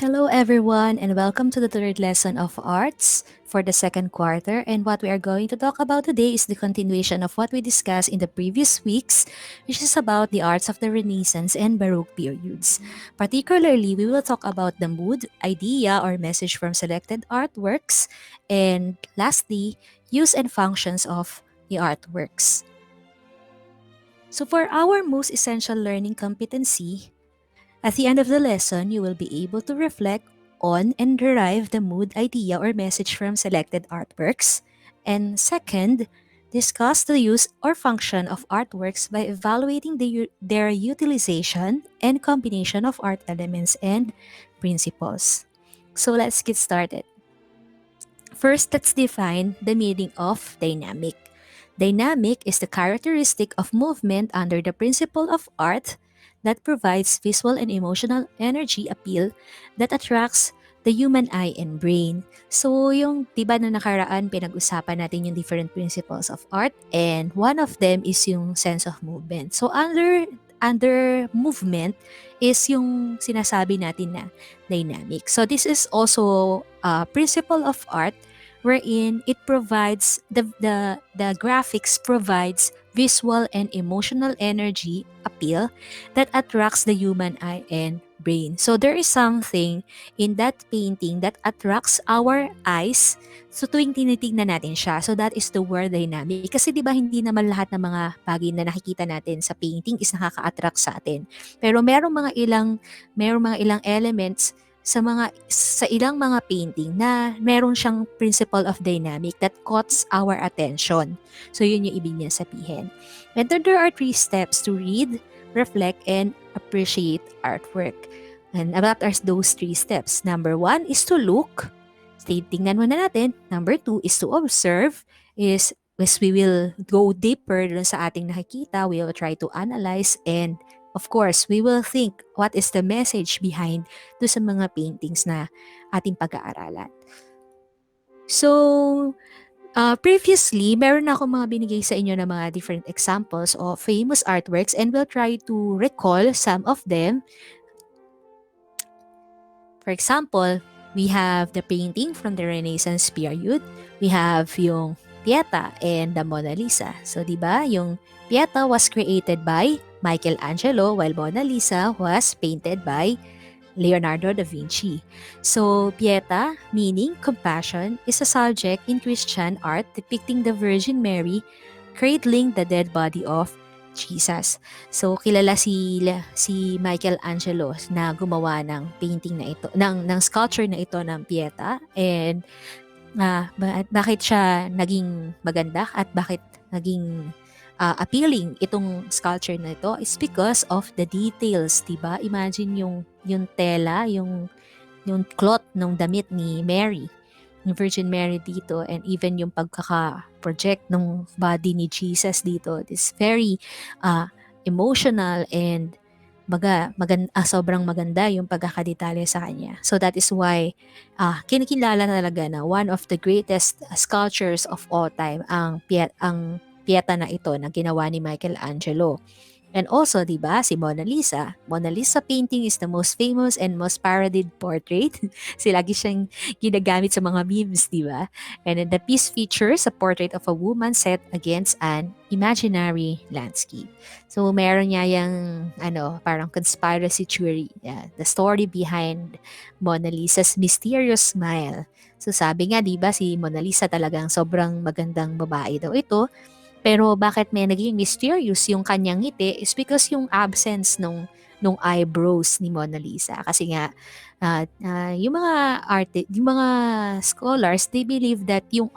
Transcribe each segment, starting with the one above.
Hello everyone and welcome to the third lesson of arts for the second quarter, and what we are going to talk about today is the continuation of what we discussed in the previous weeks, which is about the arts of the Renaissance and Baroque periods. Particularly, we will talk about the mood, idea, or message from selected artworks, and lastly, use and functions of the artworks. So for our most essential learning competency, at the end of the lesson, you will be able to reflect on and derive the mood, idea, or message from selected artworks. And second, discuss the use or function of artworks by evaluating their utilization and combination of art elements and principles. So let's get started. First, let's define the meaning of dynamic. Dynamic is the characteristic of movement under the principle of art that provides visual and emotional energy appeal that attracts the human eye and brain. So, yung 'di ba na nakaraan pinag-usapan natin yung different principles of art, and one of them is yung sense of movement. So, under movement is yung sinasabi natin na dynamic. So, this is also a principle of art wherein it provides the graphics provides visual and emotional energy appeal that attracts the human eye and brain. So there is something in that painting that attracts our eyes so tuwing tinitingnan natin siya. So that is the word dynamic. Kasi 'di ba hindi naman lahat ng mga bagay na nakikita natin sa painting is nakaka-attract sa atin. Pero merong mga ilang elements sa ilang mga painting na meron siyang principle of dynamic that caught our attention. So yun yung ibig niya sabihin. And then there are 3 steps to read, reflect, and appreciate artwork. And what are those 3 steps? Number 1 is to look. Tingnan muna natin. Number 2 is to observe. As we will go deeper dun sa ating nakikita, we will try to analyze, and of course, we will think what is the message behind do sa mga paintings na ating pag-aaralan. So, previously, meron ako mga binigay sa inyo na mga different examples of famous artworks, and we'll try to recall some of them. For example, we have the painting from the Renaissance period. We have yung Pieta and the Mona Lisa. So, di ba, yung Pieta was created by Michelangelo while Mona Lisa was painted by Leonardo da Vinci. So, Pieta, meaning compassion, is a subject in Christian art depicting the Virgin Mary cradling the dead body of Jesus. So, kilala si Michelangelo na gumawa ng painting na ito, ng sculpture na ito ng Pieta. And bakit siya naging maganda at bakit naging appealing itong sculpture na ito is because of the details, 'di ba? Imagine yung tela, yung cloth ng damit ni Mary, ni Virgin Mary dito, and even yung pagkaka-project ng body ni Jesus dito is very emotional, and sobrang maganda yung pagkakadetalye sa kanya. So that is why kinikilala talaga na one of the greatest sculptures of all time ang Pieta na ito na ginawa ni Michelangelo. And also, di ba, si Mona Lisa. Mona Lisa painting is the most famous and most parodied portrait. Lagi siyang ginagamit sa mga memes, di ba? And then the piece features a portrait of a woman set against an imaginary landscape. So, meron niya yung, parang conspiracy theory. Yeah, the story behind Mona Lisa's mysterious smile. So, sabi nga, di ba, si Mona Lisa talagang sobrang magandang babae daw ito. Pero bakit may naging mysterious yung kanyang ngiti is because yung absence nung eyebrows ni Mona Lisa. Kasi nga yung mga scholars, they believe that yung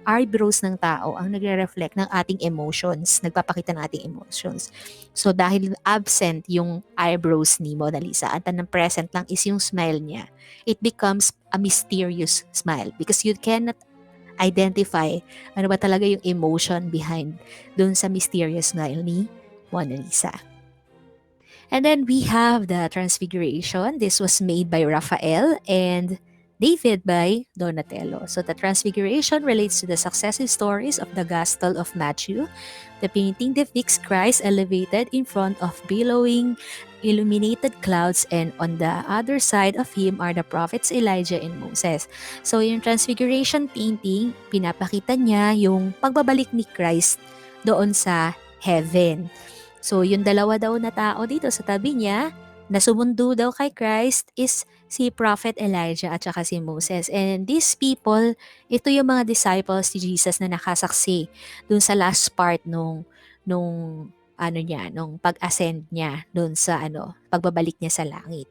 eyebrows ng tao ang nagre-reflect ng ating emotions, nagpapakita ng ating emotions. So dahil absent yung eyebrows ni Mona Lisa, at ang present lang is yung smile niya, it becomes a mysterious smile because you cannot identify ano ba talaga yung emotion behind dun sa mysterious smile ni Mona Lisa. And then we have the Transfiguration. This was made by Raphael, and David by Donatello. So the Transfiguration relates to the successive stories of the Gospel of Matthew. The painting depicts Christ elevated in front of billowing, illuminated clouds, and on the other side of him are the prophets Elijah and Moses. So yung Transfiguration painting, pinapakita niya yung pagbabalik ni Christ doon sa heaven. So yung dalawa daw na tao dito sa tabi niya, na sumundo daw kay Christ is si Prophet Elijah at saka si Moses. And these people, ito yung mga disciples ni Jesus na nakasaksi dun sa last part nung ano niya, nung pag-ascend niya dun sa pagbabalik niya sa langit.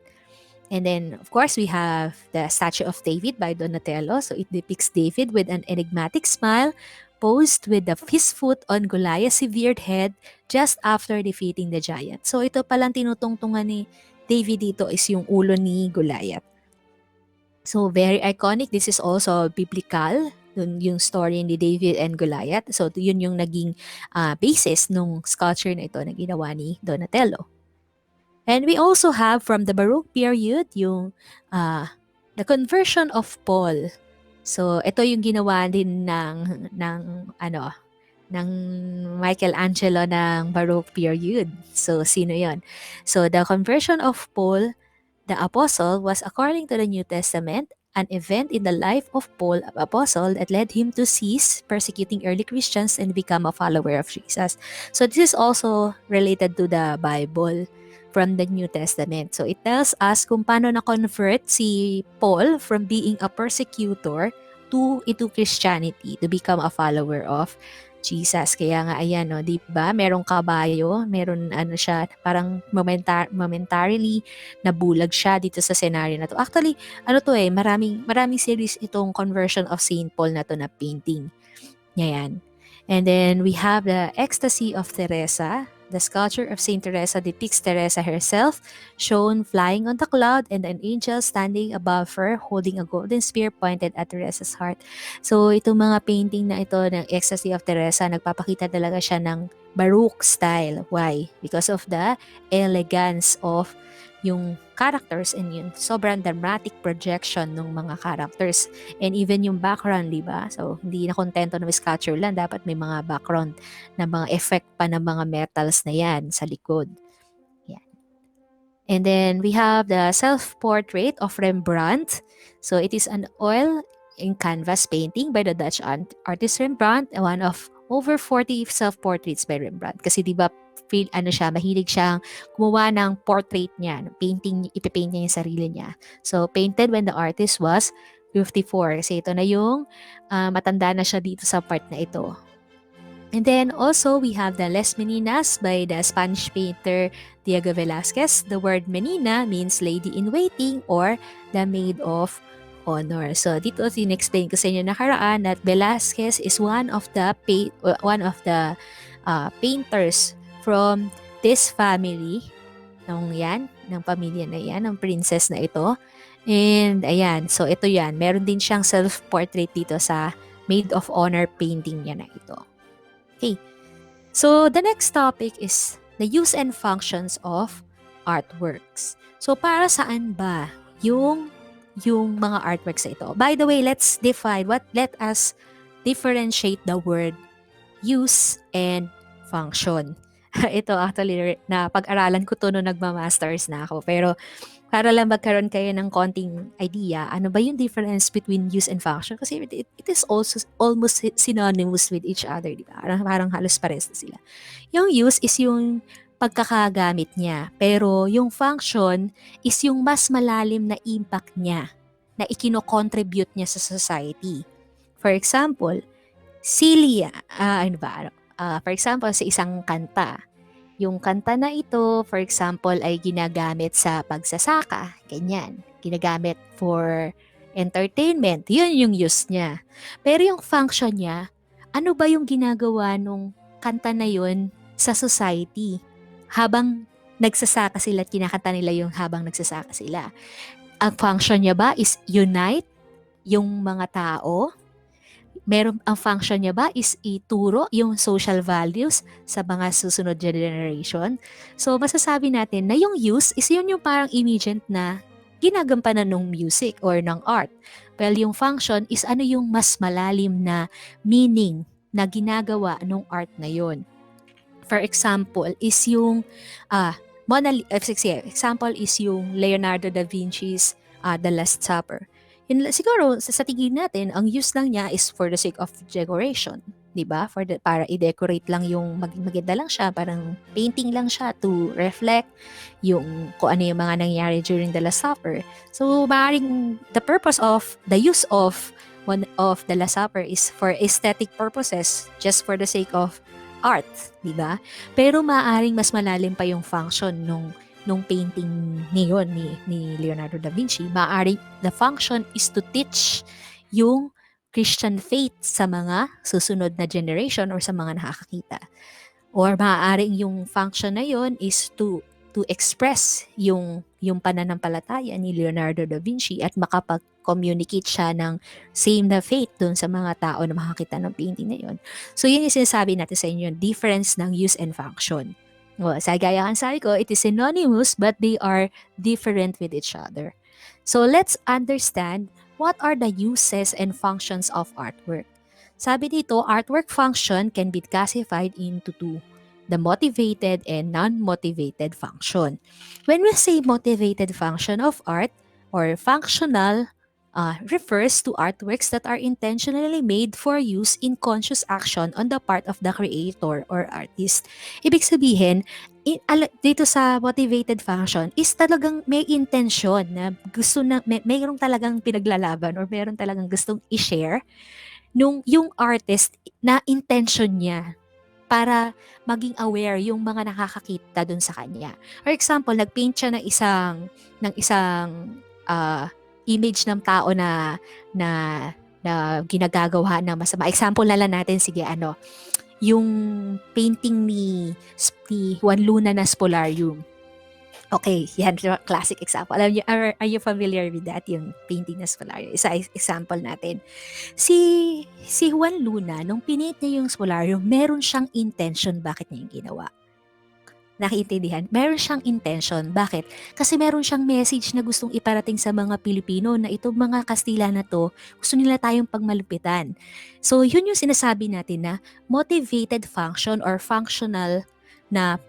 And then, of course, we have the statue of David by Donatello. So it depicts David with an enigmatic smile, posed with his foot on Goliath's severed head just after defeating the giant. So ito palang tinutungtungan ni David dito is yung ulo ni Goliath. So very iconic. This is also biblical. Dun yung story ni David and Goliath. So yun yung naging basis nung sculpture na ito na ginawa ni Donatello. And we also have from the Baroque period yung the conversion of Paul. So ito yung ginawa din ng Michelangelo ng Baroque period. So sino 'yon? So the conversion of Paul the apostle was according to the New Testament an event in the life of Paul, the apostle, that led him to cease persecuting early Christians and become a follower of Jesus. So this is also related to the Bible from the New Testament. So it tells us kung paano na-convert si Paul from being a persecutor into Christianity, to become a follower of Jesus. Kaya nga ayan, no, 'di ba? Merong kabayo, meron siya, parang momentarily nabulag siya dito sa scenario na to. Actually, maraming series itong conversion of Saint Paul na to na painting. Yan. And then we have the Ecstasy of Teresa. The sculpture of Saint Teresa depicts Teresa herself, shown flying on the cloud and an angel standing above her holding a golden spear pointed at Teresa's heart. So itong mga painting na ito ng Ecstasy of Teresa, nagpapakita talaga siya ng Baroque style. Why? Because of the elegance of yung characters and yung sobrang dramatic projection ng mga characters and even yung background, di ba? So, hindi na kontento na may sculpture lang, dapat may mga background na mga effect pa ng mga metals na yan sa likod. Yan. And then we have the self-portrait of Rembrandt. So, it is an oil in canvas painting by the Dutch artist Rembrandt, one of over 40 self-portraits by Rembrandt. Kasi di ba mahilig siyang gumawa ng portrait niya, painting, ipipaint niya yung sarili niya. So, painted when the artist was 54. Kasi ito na yung matanda na siya dito sa part na ito. And then also, we have the Les Meninas by the Spanish painter Diego Velázquez. The word menina means lady in waiting or the maid of honor. So, dito in-explain ko sa inyo nakaraan that Velázquez is one of the painters from this family ng pamilya na yan, ng princess na ito. And ayan, so ito yan, meron din siyang self-portrait dito sa maid of honor painting niya na ito. Okay, so the next topic is the use and functions of artworks. So para saan ba yung mga artworks na ito? By the way, let us differentiate the word use and function. Ito actually, na pag-aralan ko to nung nagma-masters na ako. Pero para lang magkaroon kayo ng konting idea, ano ba yung difference between use and function? Kasi it is also almost synonymous with each other, di ba? Parang halos pares na sila. Yung use is yung pagkakagamit niya. Pero yung function is yung mas malalim na impact niya na ikino-contribute niya sa society. For example, for example, sa isang kanta. Yung kanta na ito, for example, ay ginagamit sa pagsasaka. Ganyan. Ginagamit for entertainment. Yun yung use niya. Pero yung function niya, ano ba yung ginagawa nung kanta na yun sa society? Habang nagsasaka sila at kinakanta nila yung habang nagsasaka sila. Ang function niya ba is unite yung mga tao? Ang function niya ba is ituro yung social values sa mga susunod generation? So, masasabi natin na yung use is yun yung parang immediate na ginagampanan ng music or ng art. Well, yung function is ano yung mas malalim na meaning na ginagawa ng art na yon. For example, is yung example is yung Leonardo da Vinci's The Last Supper. Siguro sa tingin natin, ang use lang niya is for the sake of decoration, 'di ba? Para i-decorate lang yung maganda lang siya, parang painting lang siya to reflect yung kung ano yung mga nangyari during the Last Supper. So, maaaring the purpose of the use of one of the Last Supper is for aesthetic purposes, just for the sake of art, 'di ba? Pero maaaring mas malalim pa yung function nung painting niyon ni Leonardo da Vinci. Maaaring the function is to teach yung Christian faith sa mga susunod na generation or sa mga nakakakita. Or maaaring yung function na yon is to express yung pananampalataya ni Leonardo da Vinci at makapag-communicate siya ng same na faith dun sa mga tao na makakita ng painting na yon. So yun yung sinasabi natin sa inyo, difference ng use and function. Well, sa gaya kan sabi ko, it is synonymous but they are different with each other. So let's understand what are the uses and functions of artwork. Sabi dito, artwork function can be classified into two, the motivated and non-motivated function. When we say motivated function of art or functional, refers to artworks that are intentionally made for use in conscious action on the part of the creator or artist. Ibig sabihin, dito sa motivated function is talagang may intention na gusto na mayroong talagang pinaglalaban or mayroong talagang gustong i-share yung artist na intention niya para maging aware yung mga nakakakita dun sa kanya. For example, nagpaint siya ng isang image ng tao na na ginagagawa ng masama. Example na lang natin, sige, yung painting ni Juan Luna na Spolarium. Okay, yan, classic example. Are you familiar with that, yung painting na Spolarium? Isa example natin. Si Juan Luna, nung pinint niya yung Spolarium, meron siyang intention bakit niya yung ginawa. Nakiintindihan? Meron siyang intention. Bakit? Kasi meron siyang message na gustong iparating sa mga Pilipino na itong mga Kastila na to, gusto nila tayong pagmalupitan. So, yun yung sinasabi natin na motivated function or functional na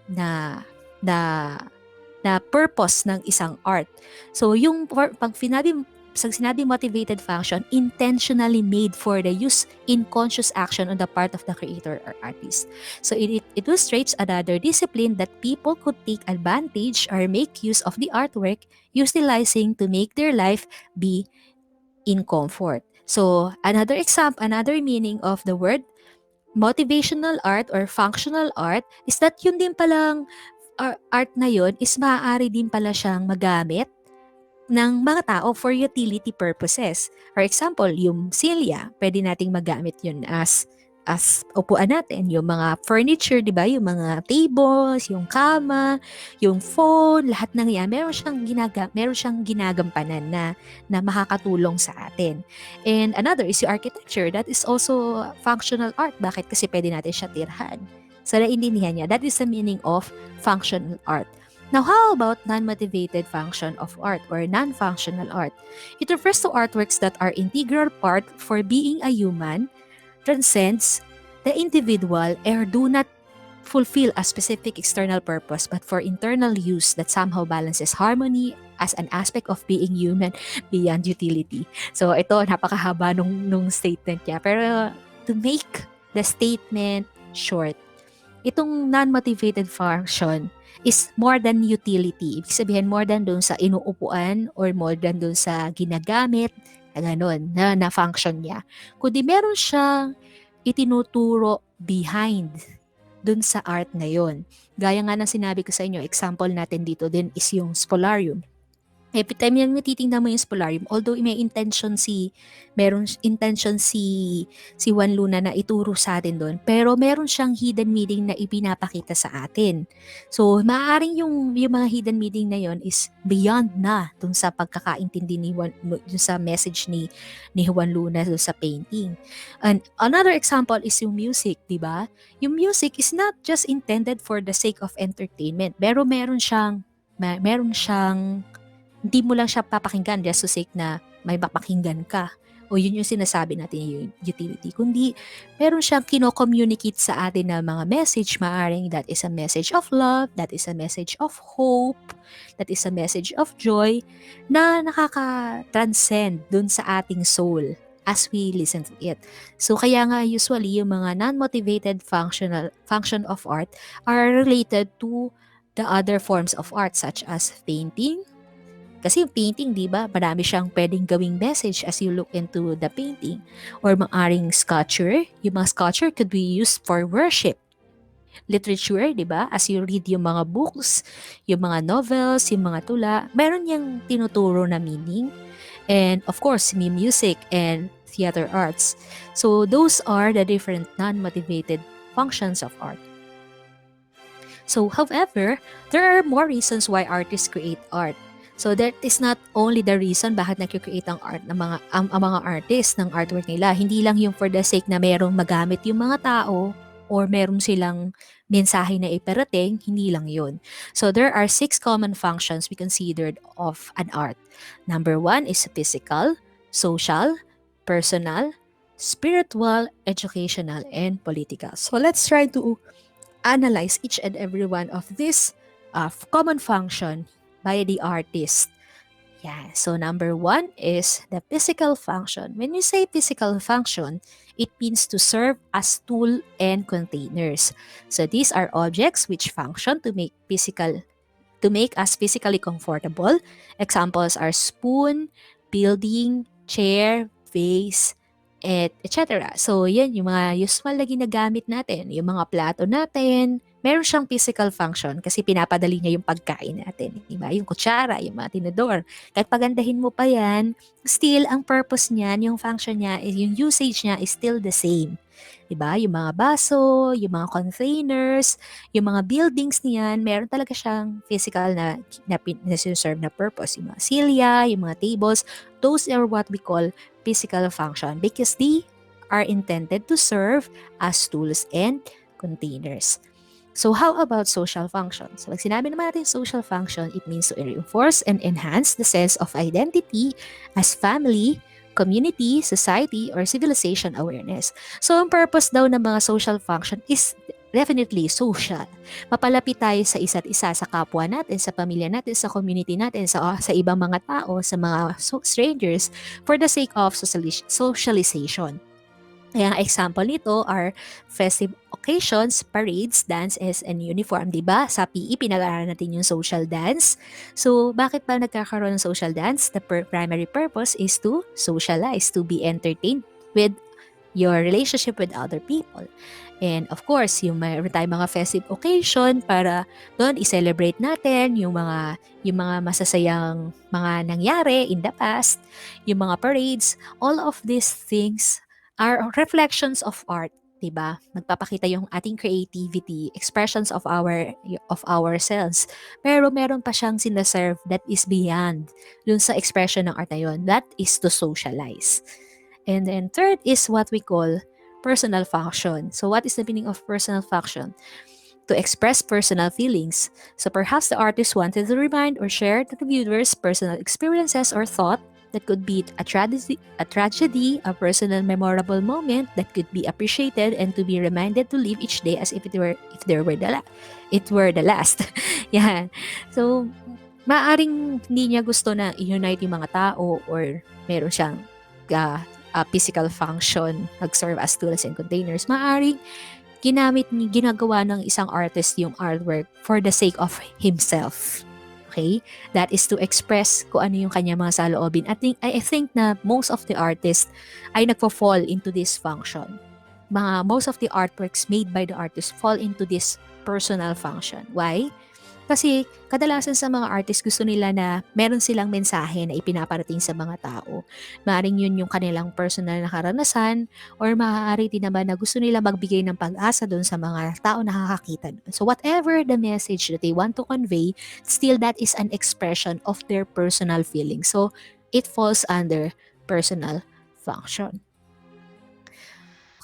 purpose ng isang art. So, pag sinabi motivated function, intentionally made for the use in conscious action on the part of the creator or artist. So it illustrates another discipline that people could take advantage or make use of the artwork, utilizing to make their life be in comfort. So another meaning of the word motivational art or functional art is that yun din palang art na yun is maaari din pala siyang magamit ng mga tao for utility purposes. For example, yung silya, pwede nating magamit yun as upuan natin, yung mga furniture, di ba? Yung mga tables, yung kama, yung phone, lahat ng yan, meron siyang ginagampanan na makakatulong sa atin. And another is yung architecture. That is also functional art. Bakit? Kasi pwede natin siya tirhan. So, naintindihan niya. That is the meaning of functional art. Now, how about non-motivated function of art or non-functional art? It refers to artworks that are integral part for being a human, transcends the individual, or do not fulfill a specific external purpose but for internal use that somehow balances harmony as an aspect of being human beyond utility. So, ito, napakahaba nung statement niya. Pero, to make the statement short, itong non-motivated function is more than utility. Ibig sabihin, more than doon sa inuupuan or more than doon sa ginagamit, na function niya. Kundi meron siyang itinuturo behind doon sa art na yon. Gaya nga ng sinabi ko sa inyo, example natin dito din is yung Spolarium. Every time yan titingnan mo yung Spolarium, although meron intention si Juan Luna na ituro sa atin doon, pero meron siyang hidden meaning na ipinapakita sa atin. So, maaaring yung mga hidden meaning na yon is beyond na dun sa pagkakaintindi dun sa message ni Juan Luna dun sa painting. And another example is yung music, di ba? Yung music is not just intended for the sake of entertainment, pero meron siyang Hindi mo lang siya papakinggan just to sake na may mapakinggan ka. O yun yung sinasabi natin yung utility. Kundi meron siyang kino-communicate sa atin na mga message. Maaring that is a message of love, that is a message of hope, that is a message of joy na nakaka-transcend dun sa ating soul as we listen to it. So kaya nga usually yung mga non-motivated function of art are related to the other forms of art such as painting. Kasi yung painting, di ba, marami siyang pwedeng gawing message as you look into the painting. Or maaring sculpture. Yung mga sculpture could be used for worship. Literature, di ba, as you read yung mga books, yung mga novels, yung mga tula, meron niyang tinuturo na meaning. And of course, may music and theater arts. So those are the different non-motivated functions of art. So, however, there are more reasons why artists create art. So that is not only the reason bakit nagkikreate ang art ng ang mga artist ng artwork nila. Hindi lang yung for the sake na merong magamit yung mga tao or meron silang mensahe na iparating, hindi lang yun. So there are 6 common functions we considered of an art. Number 1 is physical, social, personal, spiritual, educational, and political. So let's try to analyze each and every one of these common function by the artist. Yeah, so number 1 is the physical function. When you say physical function, it means to serve as tool and containers. So these are objects which function to make us physically comfortable. Examples are spoon, building, chair, vase, etc. So, yan yung mga usual na ginagamit natin. Yung mga plato natin, meron siyang physical function kasi pinapadali niya yung pagkain natin. Diba? Yung kutsara, yung mga tinidor. Kahit pagandahin mo pa yan, still, ang purpose niyan, yung function niya, yung usage niya is still the same. Diba? Yung mga baso, yung mga containers, yung mga buildings niyan, meron talaga siyang physical na serve na purpose. Yung mga silya, yung mga tables, those are what we call physical function because they are intended to serve as tools and containers. So how about social function? So pag sinabi naman natin social function, it means to reinforce and enhance the sense of identity as family, community, society, or civilization awareness. So ang purpose daw ng mga social function is definitely social. Mapalapit tayo sa isa't isa, sa kapwa natin, sa pamilya natin, sa community natin, sa ibang mga tao, sa mga strangers for the sake of socialization. Kaya example nito are festive occasions, parades, dances, and uniform. Diba? Sa PE, pinag-aaralan natin yung social dance. So, bakit ba nagkakaroon ng social dance? The primary purpose is to socialize, to be entertained with your relationship with other people. And of course, yung mayroon tayong mga festive occasion para doon i-celebrate natin yung mga masasayang mga nangyari in the past, yung mga parades, all of these things are reflections of art, 'di ba? Nagpapakita yung ating creativity, expressions of ourselves. Pero meron pa siyang sinaserve that is beyond dun sa expression ng art na yun. That is to socialize. And then third is what we call personal function. So what is the meaning of personal function? To express personal feelings. So perhaps the artist wanted to remind or share to the viewers personal experiences or thought that could be a personal memorable moment that could be appreciated and to be reminded to live each day as it were the last. Yan. So maaring hindi niya gusto na i-unite yung mga tao or meron siyang physical function, nag-serve as tools and containers. Maaring ginagawa ng isang artist yung artwork for the sake of himself. Okay? That is to express kung ano yung kanya mga saloobin. I think na most of the artists ay nagpo-fall into this function. Most of the artworks made by the artist fall into this personal function. Why? Kasi kadalasan sa mga artist gusto nila na meron silang mensahe na ipinaparating sa mga tao. Maaaring yun yung kanilang personal na karanasan or maaari din naman na gusto nila magbigay ng pag-asa doon sa mga tao na nakakakita. So whatever the message that they want to convey, still that is an expression of their personal feelings. So it falls under personal function.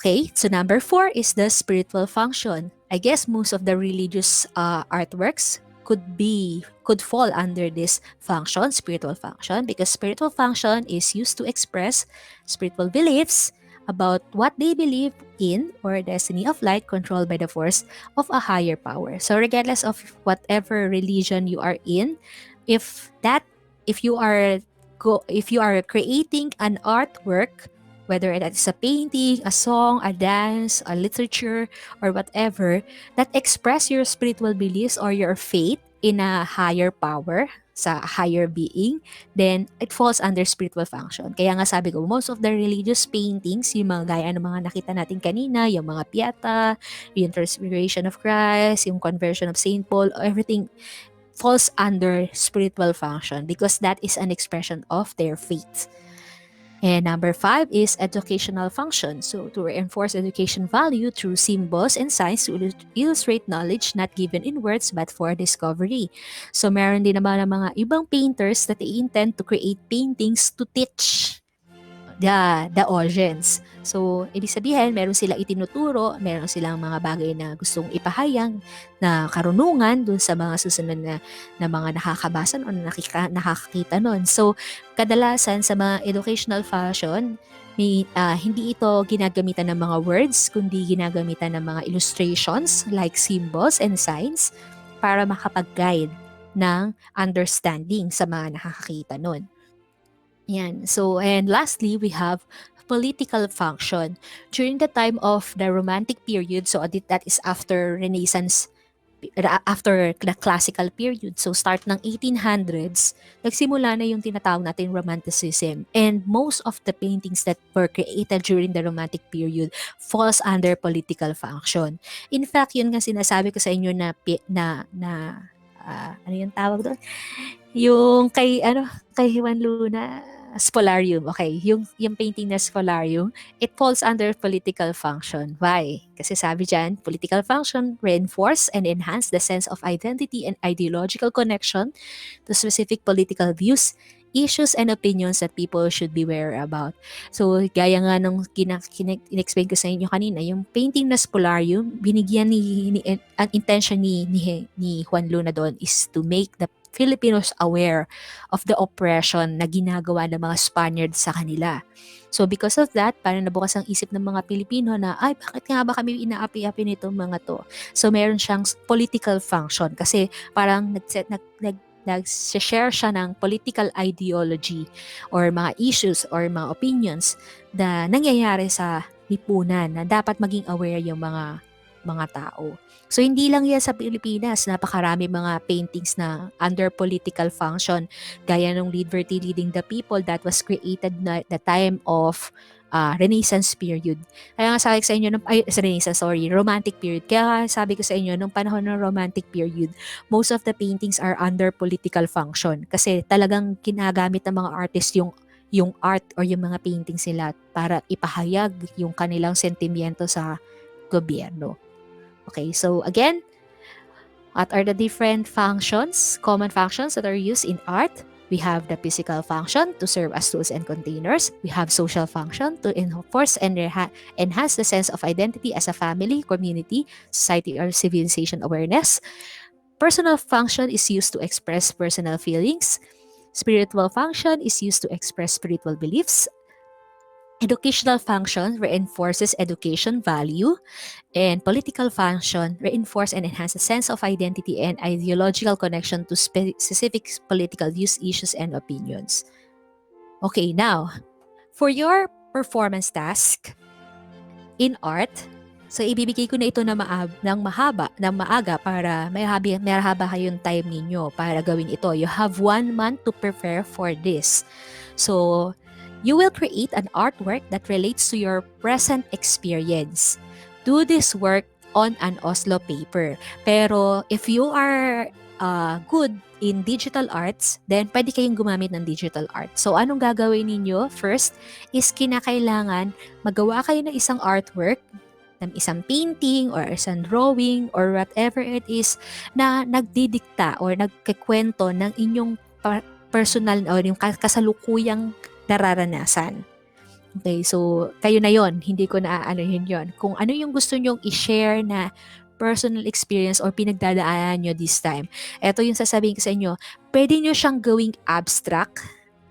Okay, so number 4 is the spiritual function. I guess most of the religious artworks could fall under this function, spiritual function, because spiritual function is used to express spiritual beliefs about what they believe in or destiny of light controlled by the force of a higher power. So regardless of whatever religion you are in, if that if you are if you are creating an artwork, whether that is a painting, a song, a dance, a literature, or whatever, that express your spiritual beliefs or your faith in a higher power, sa higher being, then it falls under spiritual function. Kaya nga sabi ko, most of the religious paintings, yung mga gaya ng mga nakita natin kanina, yung mga pieta, yung Transfiguration of Christ, yung Conversion of Saint Paul, everything falls under spiritual function because that is an expression of their faith. And number 5 is educational function. So to reinforce education value through symbols and signs to illustrate knowledge not given in words but for discovery. So meron din naman ng mga ibang painters that they intend to create paintings to teach the audience. So, ibig sabihin, meron silang itinuturo, meron silang mga bagay na gustong ipahayag na karunungan dun sa mga susunod na mga nakakabasa o nakakakita nun. So, kadalasan sa mga educational fashion, hindi ito ginagamitan ng mga words, kundi ginagamitan ng mga illustrations like symbols and signs para makapag-guide ng understanding sa mga nakakakita nun. Yan. So, and lastly, we have political function. During the time of the Romantic period, so that is after Renaissance, after the classical period, so start ng 1800s, nagsimula na yung tinatawag natin Romanticism. And most of the paintings that were created during the Romantic period falls under political function. In fact, yun nga sinasabi ko sa inyo ano yung tawag doon? Yung kay Juan Luna, Spolarium. Okay, yung painting na Spolarium, it falls under political function. Why? Kasi sabi dyan, political function reinforce and enhance the sense of identity and ideological connection to specific political views, issues, and opinions that people should be aware about. So, gaya nga nung in-explain ko sa inyo kanina, yung painting na Spolarium, binigyan ang intention ni Juan Luna doon is to make the Filipinos aware of the oppression na ginagawa ng mga Spaniards sa kanila. So because of that, parang nabukas ang isip ng mga Pilipino na, ay, bakit nga ba kami inaapi-api nitong mga to? So meron siyang political function kasi parang nag-share siya ng political ideology or mga issues or mga opinions na nangyayari sa lipunan na dapat maging aware yung mga tao. So hindi lang yan sa Pilipinas, napakarami mga paintings na under political function, gaya ng Liberty Leading the People that was created na the time of Renaissance period. Kaya nga sabi ko sa inyo, Romantic period. Kaya sabi ko sa inyo, nung panahon ng Romantic period, most of the paintings are under political function kasi talagang ginagamit ng mga artists yung art or yung mga paintings nila para ipahayag yung kanilang sentimiento sa gobyerno. Okay, so again, what are the different functions, common functions that are used in art? We have the physical function to serve as tools and containers. We have social function to enforce and enhance the sense of identity as a family, community, society, or civilization awareness. Personal function is used to express personal feelings. Spiritual function is used to express spiritual beliefs. Educational function reinforces education value, and political function reinforce and enhance a sense of identity and ideological connection to specific political views, issues, and opinions. Okay, now, for your performance task in art, so ibibigay ko na ito ng maaga para may haba kayong time ninyo para gawin ito. You have 1 month to prepare for this. So, you will create an artwork that relates to your present experience. Do this work on an Oslo paper. Pero if you are good in digital arts, then pwede kayong gumamit ng digital art. So anong gagawin ninyo? First is kinakailangan magawa kayo ng isang artwork, ng isang painting or isang drawing or whatever it is na nagdidikta or nagkikwento ng inyong personal or yung kasalukuyang nararanasan. Okay, so kayo na yon, hindi ko na yun. Kung ano yung gusto nyong i-share na personal experience or pinagdadaanan nyo this time. Ito yung sasabihin ko sa inyo, pwede nyo siyang gawing abstract.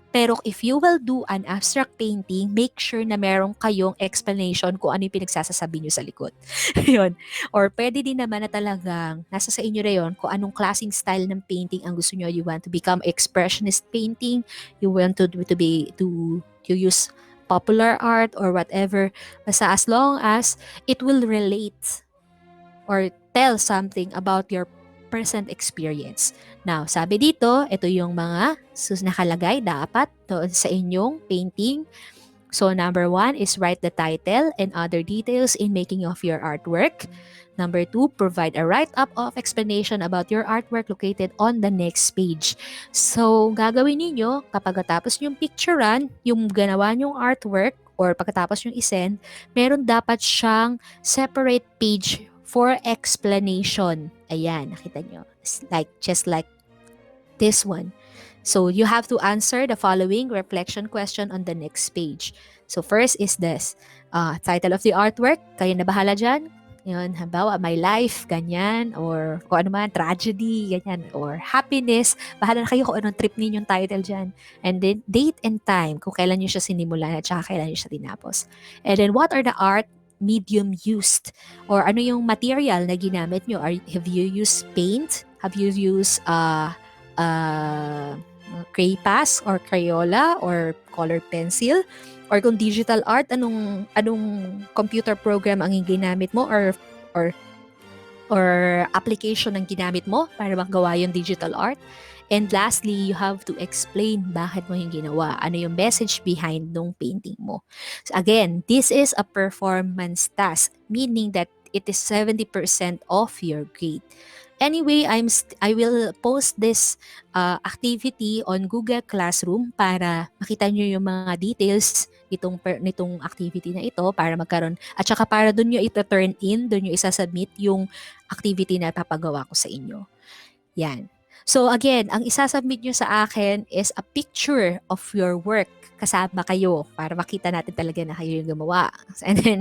Pero if you will do an abstract painting, make sure na meron kayong explanation kung ano yung pinagsasasabi nyo sa likod. Yun. Or pwede din naman na talagang nasa sa inyo na yun kung anong klaseng style ng painting ang gusto nyo. You want to become expressionist painting, you want to use popular art or whatever. Basta as long as it will relate or tell something about your present experience. Now, sabi dito, ito yung mga nakalagay dapat doon sa inyong painting. So, number 1 is write the title and other details in making of your artwork. Number 2, provide a write-up of explanation about your artwork located on the next page. So, gagawin ninyo kapag tapos yung picturean, yung ganawa nyong artwork, or pagkatapos yung isend, meron dapat siyang separate page for explanation. Ayan, nakita nyo. Just like this one. So, you have to answer the following reflection question on the next page. So, first is this. Title of the artwork. Kayo na bahala dyan. Yun, halimbawa, my life, ganyan, or kung ano man, tragedy, ganyan, or happiness. Bahala na kayo kung anong trip ninyong title dyan. And then, date and time, kung kailan nyo siya sinimulan at saka kailan nyo siya tinapos. And then, what are the art medium used? Or ano yung material na ginamit nyo? Have you used paint? Have you used Craypas or Crayola or colored pencil? Or kung digital art, anong computer program ang ginamit mo or application ang ginamit mo para magawa yung digital art? And lastly, you have to explain bakit mo yung ginawa. Ano yung message behind nung painting mo. So again, this is a performance task, meaning that it is 70% of your grade. Anyway, I will post this activity on Google Classroom para makita nyo yung mga details nitong activity na ito para magkaroon. At saka para doon nyo ito-turn in, doon nyo isasubmit yung activity na papagawa ko sa inyo. Yan. So again, ang isasubmit nyo sa akin is a picture of your work kasama kayo para makita natin talaga na kayo yung gumawa. And then,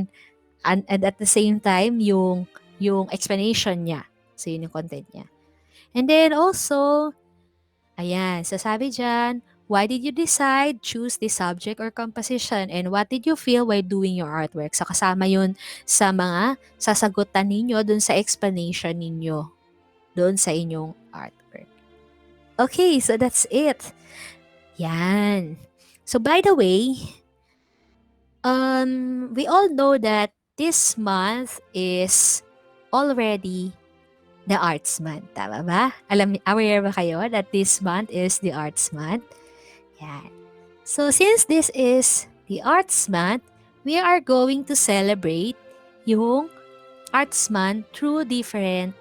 and at the same time, yung explanation niya. So, yun yung content niya. And then also, ayan, sasabi dyan, why did you decide choose this subject or composition? And what did you feel while doing your artwork? So, kasama yun sa mga sasagutan ninyo dun sa explanation ninyo dun sa inyong artwork. Okay, so that's it. Yan. So, by the way, we all know that this month is already the Arts Month. Tama ba? Aware ba kayo that this month is the Arts Month? Yan. So, since this is the Arts Month, we are going to celebrate yung Arts Month through different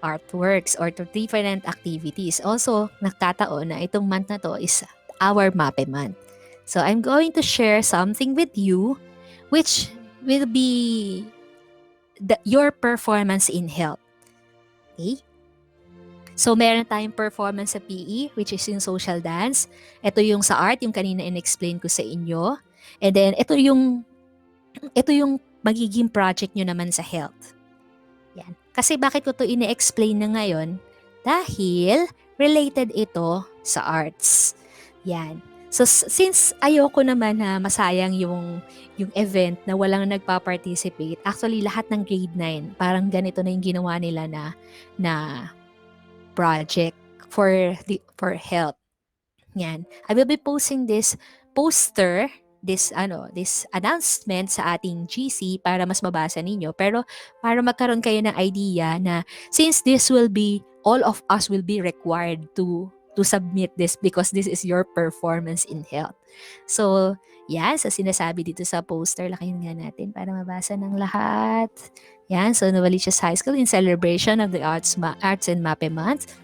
artworks or through different activities. Also, nagkataon na itong month na to is our MAPE month. So, I'm going to share something with you which will be your performance in health. Okay? So, meron tayong performance sa PE, which is yung social dance. Ito yung sa art, yung kanina in-explain ko sa inyo. And then, ito yung magiging project nyo naman sa health. Yan. Kasi bakit ko to ine-explain na ngayon? Dahil related ito sa arts. Yan. So, since ayoko naman na masayang yung event na walang nagpa-participate, actually lahat ng grade 9, parang ganito na yung ginawa nila na project for health. Yan. I will be posting this poster, this announcement sa ating GC para mas mabasa ninyo. Pero para magkaroon kayo ng idea na since this will be, all of us will be required to submit this because this is your performance in health. So, yan, sa sinasabi dito sa poster, lakayin nga natin para mabasa ng lahat. Yan, so Novaliches High School in celebration of the Arts and MAPE Month.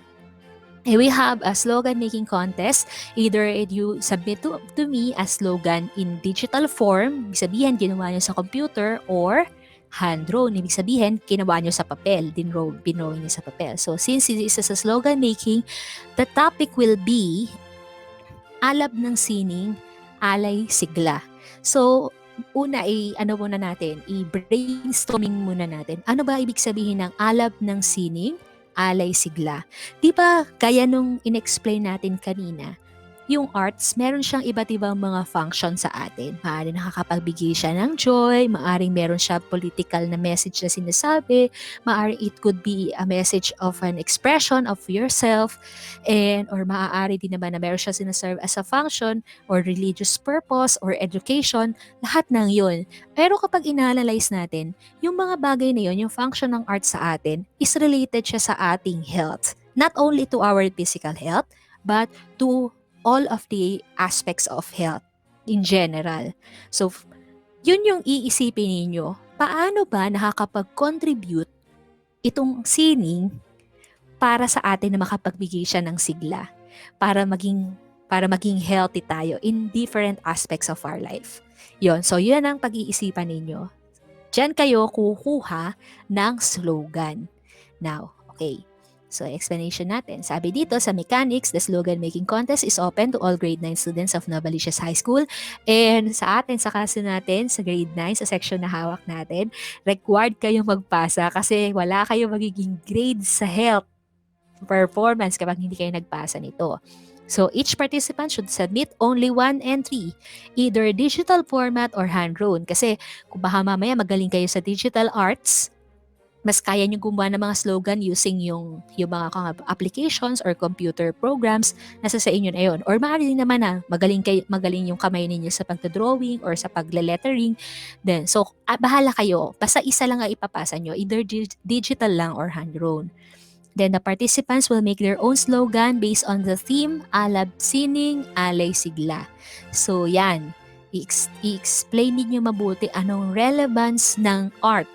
And we have a slogan making contest. Either you submit to me a slogan in digital form, ibig sabihin ginawa nyo sa computer, or hand-drawn, ibig sabihin ginawa nyo sa papel, binrow nyo sa papel. So since it is a slogan making, the topic will be alab ng sining, alay sigla. So una ano muna natin, i-brainstorming muna natin. Ano ba ibig sabihin ng alab ng sining, alay sigla? Di ba gaya nung in-explain natin kanina, yung arts, meron siyang iba't ibang mga function sa atin. Maaaring nakakapagbigay siya ng joy, maaaring meron siya political na message na sinasabi, maaaring it could be a message of an expression of yourself, and or maaari din naman na meron siya sinaserve as a function or religious purpose or education, lahat ng yun. Pero kapag inanalyze natin, yung mga bagay na yun, yung function ng art sa atin, is related siya sa ating health. Not only to our physical health, but to all of the aspects of health in general. So, yun yung iisipin ninyo. Paano ba nakakapag-contribute itong sining para sa atin na makapagbigay siya ng sigla para maging healthy tayo in different aspects of our life. Yon, so yun ang pag-iisipan ninyo. Diyan kayo kukuha ng slogan. Now, okay. So, explanation natin. Sabi dito sa mechanics, the slogan making contest is open to all grade 9 students of Novaliches High School. And sa atin, sa kaso natin, sa grade 9, sa section na hawak natin, required kayong magpasa kasi wala kayong magiging grade sa health performance kapag hindi kayo nagpasa nito. So, each participant should submit only one entry, either digital format or hand-drawn. Kasi kung baka mamaya magaling kayo sa digital arts, mas kaya nyo gumawa ng mga slogan using yung mga applications or computer programs, nasa sa inyo na yun. Or maaari din naman na magaling yung kamay ninyo sa pagdodrawing or sa pagle-lettering. Then, so, bahala kayo. Basta isa lang ang ipapasa nyo, either digital lang or hand-drawn. Then the participants will make their own slogan based on the theme, alab sining, alay sigla. So yan, i-explain niyo mabuti anong relevance ng art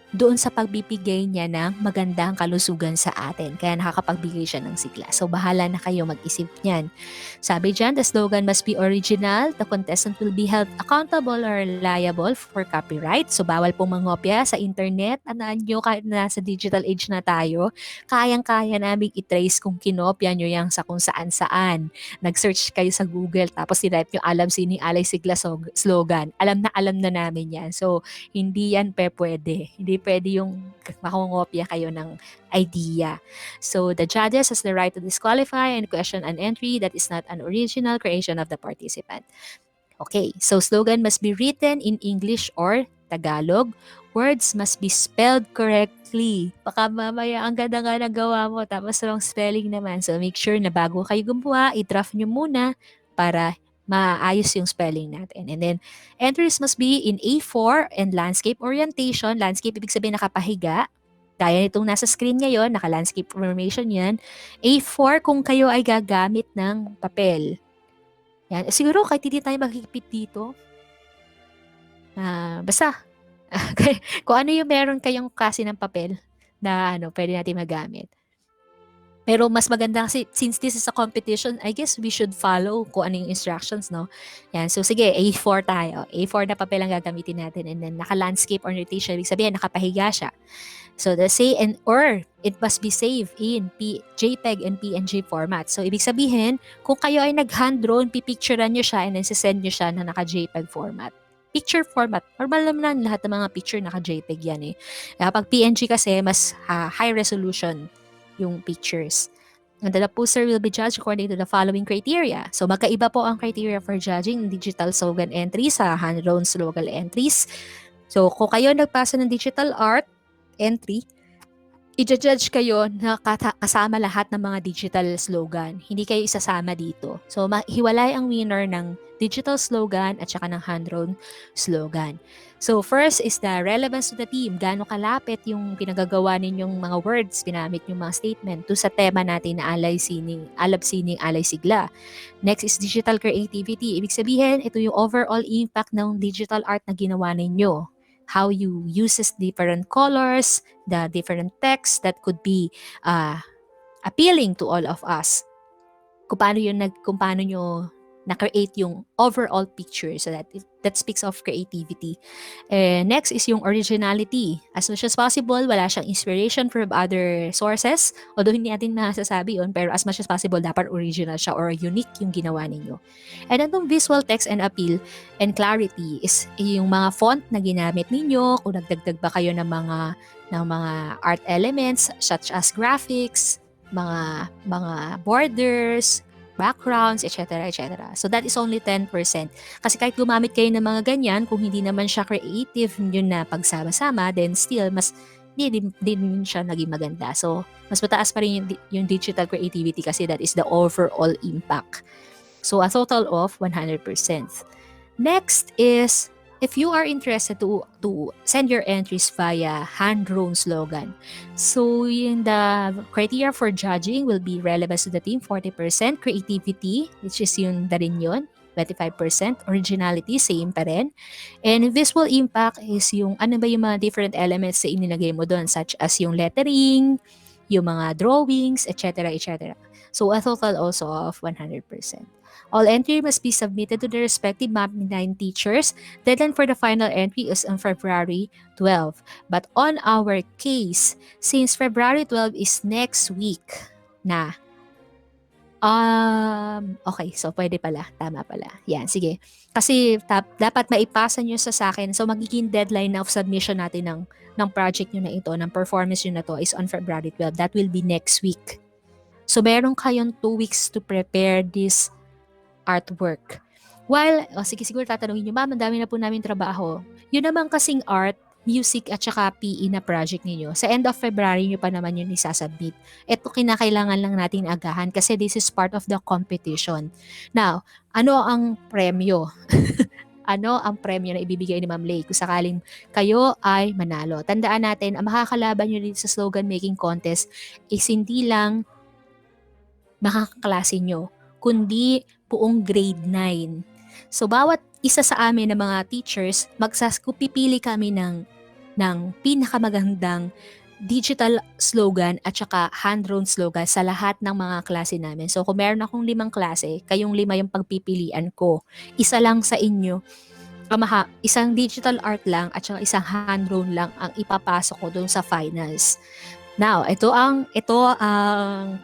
doon sa pagbibigay niya ng magandang kalusugan sa atin. Kaya nakakapagbigay siya ng sigla. So, bahala na kayo mag-isip niyan. Sabi dyan, the slogan must be original. The contestant will be held accountable or liable for copyright. So, bawal pong mangopya sa internet. Anaan nyo, kahit nasa digital age na tayo, kayang-kaya namin i-trace kung kinopya nyo yang sa kung saan-saan. Nag-search kayo sa Google, tapos i-type nyo alam sining alay sigla slogan. Alam na namin yan. So, hindi yan pwede. Hindi pwede yung makongopya kayo ng idea. So, the judges has the right to disqualify and question an entry that is not an original creation of the participant. Okay, so slogan must be written in English or Tagalog. Words must be spelled correctly. Baka mamaya ang ganda nga nagawa mo, tapos wrong spelling naman. So, make sure na bago kayo gumawa, i-draft nyo muna para maayos yung spelling natin. And then, entries must be in A4 and landscape orientation. Landscape, ibig sabihin nakapahiga. Gaya nitong nasa screen ngayon, naka-landscape formation yan. A4 kung kayo ay gagamit ng papel. Yan. Siguro kahit hindi tayo maghigpit dito, basta, kung ano yung meron kayong klase ng papel na pwede natin magamit. Pero mas maganda kasi since this is a competition, I guess we should follow kung ano yung instructions, no? Yan. So, sige, A4 tayo. A4 na papel ang gagamitin natin. And then, naka-landscape orientation. Ibig sabihin, nakapahiga siya. So, or it must be saved in JPEG and PNG format. So, ibig sabihin, kung kayo ay nag-hand-drawn, pipicturean nyo siya and then sisend nyo siya na naka-JPEG format. Picture format. Normal naman lahat ng mga picture naka-JPEG yan eh. Kapag PNG kasi, mas high resolution yung pictures. And the poster will be judged according to the following criteria. So, magkaiba po ang criteria for judging digital slogan entries sa hand-drawn slogan entries. So, kung kayo nagpasa ng digital art entry, i-judge kayo na kasama lahat ng mga digital slogan. Hindi kayo isasama dito. So, hiwalay ang winner ng digital slogan at saka ng hand-drawn slogan. So, first is the relevance to the theme. Gaano kalapit yung pinagagawa ninyong mga words, pinamit yung mga statement to sa tema natin na alab sining, alay sigla. Next is digital creativity. Ibig sabihin, ito yung overall impact ng digital art na ginawa ninyo. How you uses different colors, the different text that could be appealing to all of us. Kung paano nyo na-create yung overall picture. So that speaks of creativity. And next is yung originality. As much as possible, wala siyang inspiration from other sources. Although hindi natin masasabi yun, pero as much as possible, dapat original siya or unique yung ginawa ninyo. And itong visual text and appeal and clarity is yung mga font na ginamit ninyo, kung nagdagdag ba kayo ng mga art elements such as graphics, mga borders, backgrounds, etc. etc. So that is only 10%. Kasi kahit gumamit kayo ng mga ganyan, kung hindi naman siya creative yun na pagsama-sama, then still mas din siya naging maganda. So mas mataas pa rin yung digital creativity kasi that is the overall impact. So a total of 100%. Next is, if you are interested to send your entries via hand-drawn slogan. So the criteria for judging will be relevance to the theme, 40%, creativity, which is yun na rin yun, 25%, originality, same pa rin. And visual impact is yung ano ba yung mga different elements na inilagay mo doon, such as yung lettering, yung mga drawings, etc. etc. So a total also of 100%. All entry must be submitted to the respective MAP 9 teachers. Deadline for the final entry is on February 12. But on our case, since February 12 is next week na, okay, so pwede pala. Tama pala. Yan, sige. Kasi dapat maipasa nyo sa akin. So magiging deadline of submission natin ng project nyo na ito, ng performance nyo na to is on February 12. That will be next week. So meron kayong 2 weeks to prepare this artwork. While, sige, siguro tatanungin nyo, ma'am, ang dami na po namin trabaho. Yun naman kasing art, music at saka PE na project ninyo. Sa end of February nyo pa naman yun isasubmit. Ito kinakailangan lang natin agahan kasi this is part of the competition. Now, ano ang premyo? Ano ang premyo na ibibigay ni Ma'am Lay kung sakaling kayo ay manalo? Tandaan natin, ang makakalaban nyo dito sa slogan making contest is hindi lang makakaklase nyo, kundi buong grade 9. So, bawat isa sa amin na mga teachers, pipili kami ng pinakamagandang digital slogan at saka hand-drawn slogan sa lahat ng mga klase namin. So, kung meron akong 5 klase, kayong 5 yung pagpipilian ko. Isa lang sa inyo, isang digital art lang at saka isang hand-drawn lang ang ipapasok ko doon sa finals. Now, ito ang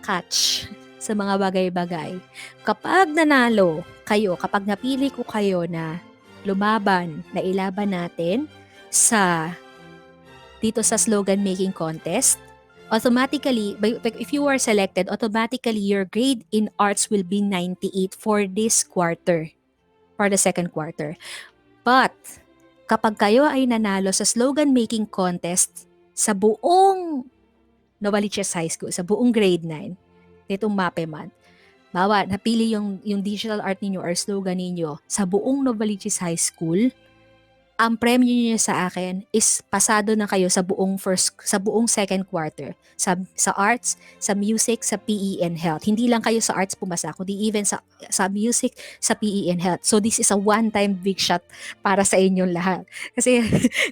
catch sa mga bagay-bagay. Kapag nanalo kayo, kapag napili ko kayo na lumaban, na ilaban natin dito sa slogan making contest, automatically, if you are selected, automatically your grade in arts will be 98 for this quarter, for the second quarter. But, kapag kayo ay nanalo sa slogan making contest sa buong Novaliches High School, sa buong grade 9, nitong MAPE month, napili yung digital art ninyo or slogan ninyo sa buong Novaliches High School, ang premyo niyo sa akin is pasado na kayo sa buong second quarter, sa arts, sa music, sa PE and health. Hindi lang kayo sa arts pumasa, kundi even sa music, sa PE and health. So this is a one-time big shot para sa inyong lahat. Kasi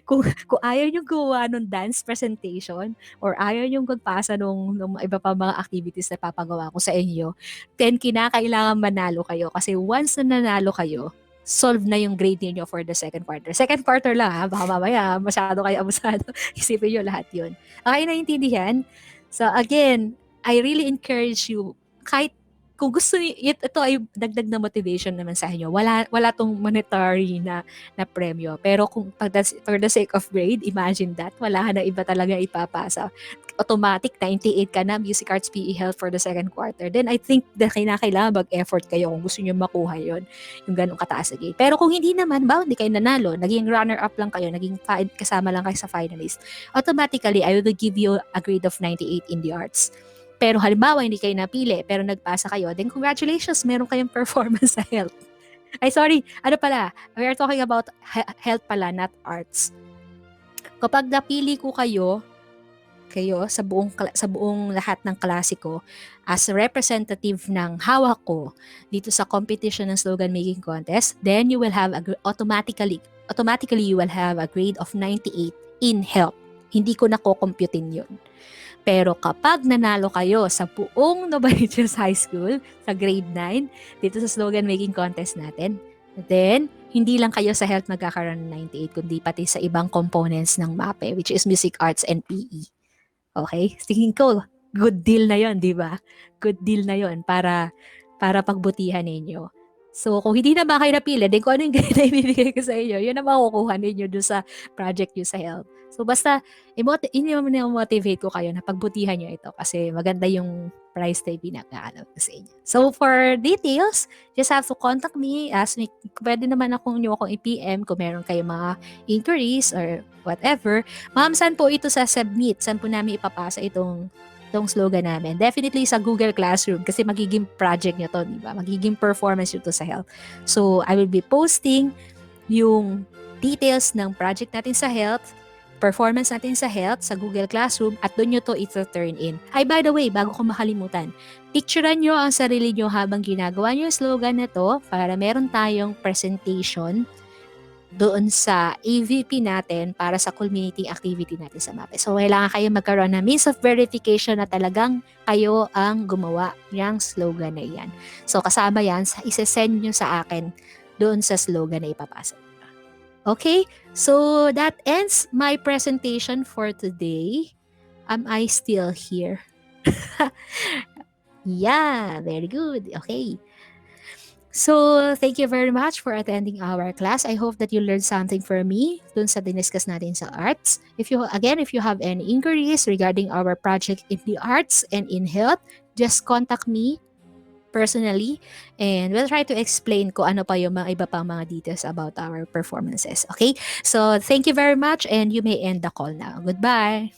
kung ayaw niyo gawa ng dance presentation or ayaw niyo magpasa ng iba pa mga activities na papagawa ko sa inyo, then kinakailangan manalo kayo. Kasi once na nanalo kayo, solve na yung grade niyo for the second quarter. Second quarter lang ha, baka mamaya masyado kayo abusado. Isipin niyo lahat yun. Okay, naiintindihan? So again, I really encourage you, kahit kung gusto niyo, ito ay dagdag na motivation naman sa inyo. Wala tong monetary na premyo. Pero kung for the sake of grade, imagine that, wala na iba talaga ipapasa. Automatic 98 ka na, music, arts, PE, health for the second quarter. Then I think na kailangan mag-effort kayo kung gusto niyo makuha yon, yung ganong kataas na grade. Pero kung hindi naman, hindi kayo nanalo, naging runner-up lang kayo, naging kasama lang kayo sa finalist, automatically, I will give you a grade of 98 in the arts. Pero halimbawa, hindi kayo napili, pero nagpasa kayo, then congratulations, meron kayong performance sa health. Ay, sorry, ano pala, we are talking about health pala, not arts. Kapag napili ko kayo sa buong lahat ng klase ko as representative ng hawak ko dito sa competition ng slogan making contest, then you will have automatically you will have a grade of 98 in health. Hindi ko na ko-computein yun. Pero kapag nanalo kayo sa buong Novaliches High School sa grade 9, dito sa slogan making contest natin, then hindi lang kayo sa health magkakaroon ng 98, kundi pati sa ibang components ng MAPE, which is music, arts, and PE. Okay? Tingin ko, good deal na yon, di ba? Good deal na yon para pagbutihan ninyo. So, kung hindi na ba kayo napili, then kung ano yung grade na ibibigay ko sa inyo, yun na makukuha ninyo doon sa project nyo sa health. So, basta, i-motivate ko kayo na pagbutihan nyo ito kasi maganda yung price na pinag-aalok ko sa inyo. So, for details, just have to contact me. Ask me, pwede naman nyo akong i-PM kung meron kayong mga inquiries or whatever. Ma'am, saan po ito sa submit? Saan po namin ipapasa itong slogan namin? Definitely sa Google Classroom kasi magiging project nyo to, di ba? Magiging performance nyo to sa health. So, I will be posting yung details ng project natin sa health, performance natin sa health, sa Google Classroom, at doon nyo to ito-turn in. Ay, by the way, bago ko makalimutan, picturean nyo ang sarili nyo habang ginagawa nyo yung slogan na to para meron tayong presentation doon sa AVP natin para sa culminating activity natin sa MAPE. So, kailangan kayo magkaroon ng means of verification na talagang kayo ang gumawa ng slogan na yan. So, kasama yan, isa-send nyo sa akin doon sa slogan na ipapasa. Okay? So, that ends my presentation for today. Am I still here? Yeah, very good. Okay. So, thank you very much for attending our class. I hope that you learned something from me dun sa diniscuss natin sa arts. If you have any inquiries regarding our project in the arts and in health, just contact me personally and we'll try to explain ko ano pa yung mga iba pang mga details about our performances. Okay? So, thank you very much and you may end the call now. Goodbye!